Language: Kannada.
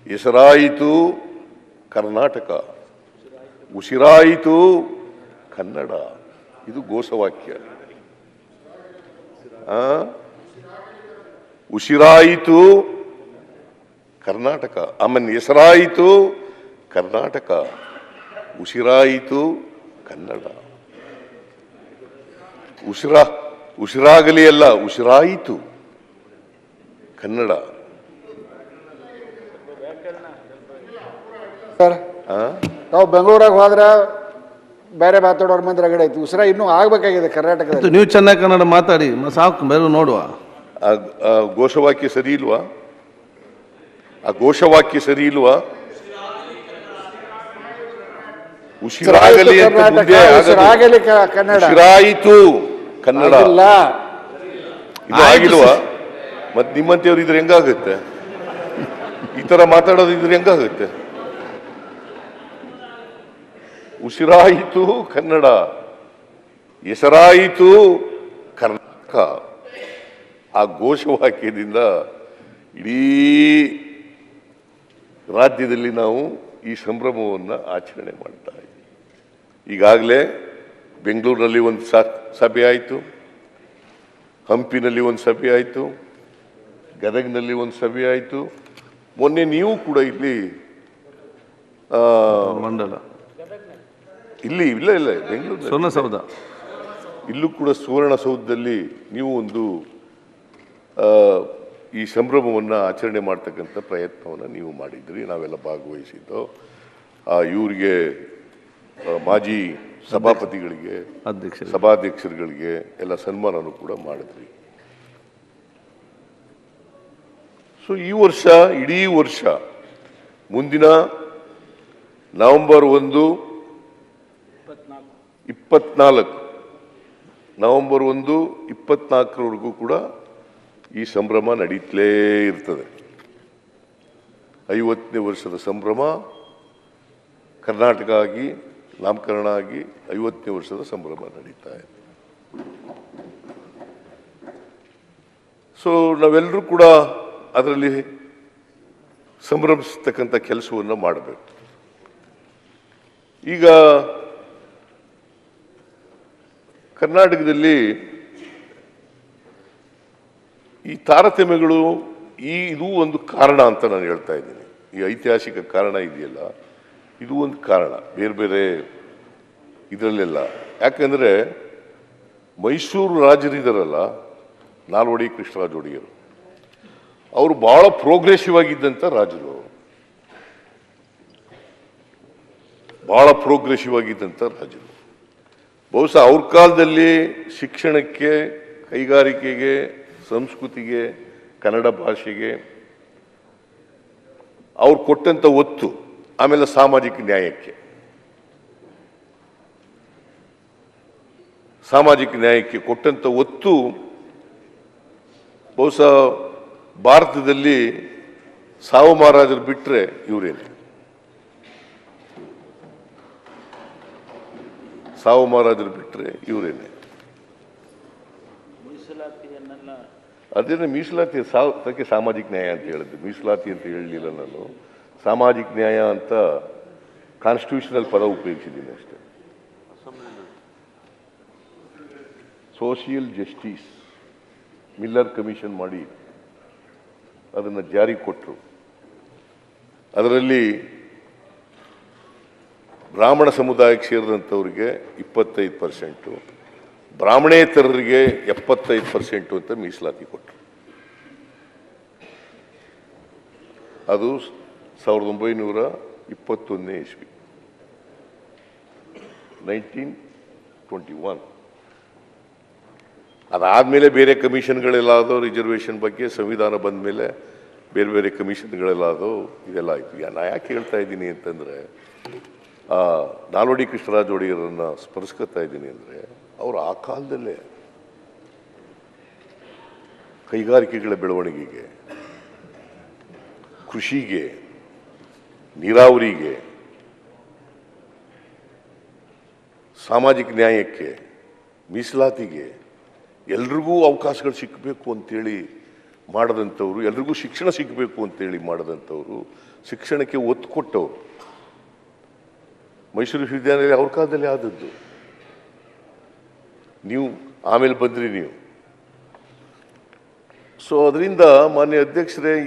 ಹೆಸರಾಯಿತು ಕರ್ನಾಟಕ, ಉಸಿರಾಯಿತು ಕನ್ನಡ. ಇದು ಘೋಷವಾಕ್ಯ. ಉಸಿರಾಯಿತು ಕರ್ನಾಟಕ, ಆಮೇಲೆ ಹೆಸರಾಯಿತು ಕರ್ನಾಟಕ, ಉಸಿರಾಯಿತು ಕನ್ನಡ. ಉಸಿರಾಗಲಿ ಅಲ್ಲ, ಉಸಿರಾಯಿತು ಕನ್ನಡ. ಸರ್, ನಾವು ಬೆಂಗಳೂರಾಗ ಹೋದ್ರೆ ಬೇರೆ ಮಾತಾಡೋರ್ ಮಂದಿ ರಗಡೆ ಐತಿ. ಉಸಿರ ಇನ್ನೂ ಆಗ್ಬೇಕಾಗಿದೆ ಕರ್ನಾಟಕದಲ್ಲಿ. ನೀವು ಚೆನ್ನಾಗಿ ಕನ್ನಡ ಮಾತಾಡಿ ಸಾಕು, ಬೇರೆ ನೋಡುವ. ಘೋಷವಾಕ್ಯ ಸರಿ ಇಲ್ವಾ? ಆ ಘೋಷವಾಕ್ಯ ಸರಿ ಇಲ್ವಾ? ಉಸಿರಾಗಲಿ ಉಸಿರಾಗಲಿ ಕನ್ನಡ, ಉಸಿರಾಯಿತು ಕನ್ನಡ ಇದು ಆಗಿಲ್ವಾ? ಮತ್ತೆ ನಿಮ್ಮಂತೆಯವ್ರು ಇದ್ರೆ ಹೆಂಗಾಗುತ್ತೆ? ಈ ತರ ಮಾತಾಡೋದು ಇದ್ರೆ ಹೆಂಗಾಗುತ್ತೆ? ಉಸಿರಾಯಿತು ಕನ್ನಡ, ಹೆಸರಾಯಿತು ಕರ್ನಾಟಕ. ಆ ಘೋಷವಾಕ್ಯದಿಂದ ಇಡೀ ರಾಜ್ಯದಲ್ಲಿ ನಾವು ಈ ಸಂಭ್ರಮವನ್ನು ಆಚರಣೆ ಮಾಡ್ತಾ ಇದ್ದೀವಿ. ಈಗಾಗಲೇ ಬೆಂಗಳೂರಿನಲ್ಲಿ ಒಂದು ಸಭೆ ಆಯಿತು, ಹಂಪಿನಲ್ಲಿ ಒಂದು ಸಭೆ ಆಯಿತು, ಗದಗ್ನಲ್ಲಿ ಒಂದು ಸಭೆ ಆಯಿತು. ಮೊನ್ನೆ ನೀವು ಕೂಡ ಇಲ್ಲಿ ಮಂಡಲ ಇಲ್ಲಿ ಇಲ್ಲ ಇಲ್ಲ ಬೆಂಗಳೂರು ಸುವರ್ಣಸೌಧ, ಇಲ್ಲೂ ಕೂಡ ಸುವರ್ಣಸೌಧದಲ್ಲಿ ನೀವು ಒಂದು ಈ ಸಂಭ್ರಮವನ್ನು ಆಚರಣೆ ಮಾಡ್ತಕ್ಕಂಥ ಪ್ರಯತ್ನವನ್ನು ನೀವು ಮಾಡಿದ್ರಿ. ನಾವೆಲ್ಲ ಭಾಗವಹಿಸಿದ್ದು. ಇವರಿಗೆ ಮಾಜಿ ಸಭಾಪತಿಗಳಿಗೆ, ಸಭಾಧ್ಯಕ್ಷರುಗಳಿಗೆ ಎಲ್ಲ ಸನ್ಮಾನನೂ ಕೂಡ ಮಾಡಿದ್ರಿ. ಸೊ ಈ ವರ್ಷ, ಇಡೀ ವರ್ಷ, ಮುಂದಿನ ನವೆಂಬರ್ 1, 24 ನವೆಂಬರ್ 1, 24 ಕೂಡ ಈ ಸಂಭ್ರಮ ನಡೀತಲೇ ಇರ್ತದೆ. 50ನೇ ವರ್ಷದ ಸಂಭ್ರಮ, ಕರ್ನಾಟಕ ಆಗಿ ನಾಮಕರಣ ಆಗಿ 50ನೇ ವರ್ಷದ ಸಂಭ್ರಮ ನಡೀತಾ ಇದೆ. ಸೊ ನಾವೆಲ್ಲರೂ ಕೂಡ ಅದರಲ್ಲಿ ಸಂಭ್ರಮಿಸ್ತಕ್ಕಂಥ ಕೆಲಸವನ್ನು ಮಾಡಬೇಕು. ಈಗ ಕರ್ನಾಟಕದಲ್ಲಿ ಈ ತಾರತಮ್ಯಗಳು ಇದು ಒಂದು ಕಾರಣ ಅಂತ ನಾನು ಹೇಳ್ತಾ ಇದ್ದೀನಿ. ಈ ಐತಿಹಾಸಿಕ ಕಾರಣ ಇದೆಯಲ್ಲ, ಇದು ಒಂದು ಕಾರಣ, ಬೇರೆ ಬೇರೆ ಇದರಲ್ಲೆಲ್ಲ. ಯಾಕಂದರೆ ಮೈಸೂರು ರಾಜರಿದ್ದಾರಲ್ಲ, ನಾಲ್ವಡಿ ಕೃಷ್ಣರಾಜ ಒಡೆಯರು, ಅವರು ಬಹಳ ಪ್ರೋಗ್ರೆಸಿವ್ ಆಗಿದ್ದಂಥ ರಾಜರು, ಬಹಳ ಪ್ರೋಗ್ರೆಸಿವ್ ಆಗಿದ್ದಂಥ ರಾಜರು. ಬಹುಶಃ ಅವ್ರ ಕಾಲದಲ್ಲಿ ಶಿಕ್ಷಣಕ್ಕೆ, ಕೈಗಾರಿಕೆಗೆ, ಸಂಸ್ಕೃತಿಗೆ, ಕನ್ನಡ ಭಾಷೆಗೆ ಅವ್ರು ಕೊಟ್ಟಂಥ ಒತ್ತು, ಆಮೇಲೆ ಸಾಮಾಜಿಕ ನ್ಯಾಯಕ್ಕೆ ಕೊಟ್ಟಂಥ ಒತ್ತು ಬಹುಶಃ ಭಾರತದಲ್ಲಿ ಸಾವು ಮಹಾರಾಜರು ಬಿಟ್ಟರೆ ಇವರೇನೆ. ಸಾವು ಮಹಾರಾಜರು ಬಿಟ್ಟರೆ ಇವರೇನೆ. ಅದೇನೇ ಮೀಸಲಾತಿ, ಅದಕ್ಕೆ ಸಾಮಾಜಿಕ ನ್ಯಾಯ ಅಂತ ಹೇಳಿದ್ದು, ಮೀಸಲಾತಿ ಅಂತ ಹೇಳಲಿಲ್ಲ ನಾನು. ಸಾಮಾಜಿಕ ನ್ಯಾಯ ಅಂತ ಕಾನ್ಸ್ಟಿಟ್ಯೂಷನಲ್ ಪದ ಉಪಯೋಗಿಸಿದ್ದೀನಿ ಅಷ್ಟೇ. ಸೋಷಿಯಲ್ ಜಸ್ಟಿಸ್ ಮಿಲ್ಲರ್ ಕಮಿಷನ್ ಮಾಡಿ ಅದನ್ನು ಜಾರಿ ಕೊಟ್ಟರು. ಅದರಲ್ಲಿ ಬ್ರಾಹ್ಮಣ ಸಮುದಾಯಕ್ಕೆ ಸೇರಿದಂಥವ್ರಿಗೆ 25%, ಬ್ರಾಹ್ಮಣೇತರರಿಗೆ 75% ಅಂತ ಮೀಸಲಾತಿ ಕೊಟ್ಟರು. ಅದು 1921ನೇ ಇಸ್ವಿ, 1921. ಅದಾದಮೇಲೆ ಬೇರೆ ಕಮಿಷನ್ಗಳೆಲ್ಲ ಆದವು, ರಿಸರ್ವೇಷನ್ ಬಗ್ಗೆ ಸಂವಿಧಾನ ಬಂದ ಮೇಲೆ ಬೇರೆ ಬೇರೆ ಕಮಿಷನ್ಗಳೆಲ್ಲ ಆದವು, ಇದೆಲ್ಲ ಆಯಿತು. ನಾ ಯಾಕೆ ಹೇಳ್ತಾ ಇದ್ದೀನಿ ಅಂತಂದರೆ, ನಾಲ್ವಡಿ ಕೃಷ್ಣರಾಜ ಒಡೆಯರನ್ನು ಸ್ಮರಿಸ್ಕೊತಾ ಇದ್ದೀನಿ ಅಂದರೆ, ಅವರು ಆ ಕಾಲದಲ್ಲೇ ಕೈಗಾರಿಕೆಗಳ ಬೆಳವಣಿಗೆಗೆ, ಕೃಷಿಗೆ, ನೀರಾವರಿಗೆ, ಸಾಮಾಜಿಕ ನ್ಯಾಯಕ್ಕೆ, ಮೀಸಲಾತಿಗೆ ಎಲ್ರಿಗೂ ಅವಕಾಶಗಳು ಸಿಕ್ಕಬೇಕು ಅಂತೇಳಿ ಮಾಡಿದಂಥವ್ರು, ಎಲ್ರಿಗೂ ಶಿಕ್ಷಣ ಸಿಗಬೇಕು ಅಂತೇಳಿ ಮಾಡಿದಂಥವ್ರು, ಶಿಕ್ಷಣಕ್ಕೆ ಒತ್ತು ಕೊಟ್ಟವರು. ಮೈಸೂರು ವಿಶ್ವವಿದ್ಯಾನಿಲಯ ಅವ್ರ ಕಾಲದಲ್ಲಿ ಆದದ್ದು. ನೀವು ಆಮೇಲೆ ಬಂದ್ರಿ ನೀವು. ಸೊ ಅದರಿಂದ ಮಾನ್ಯ ಅಧ್ಯಕ್ಷರೇ,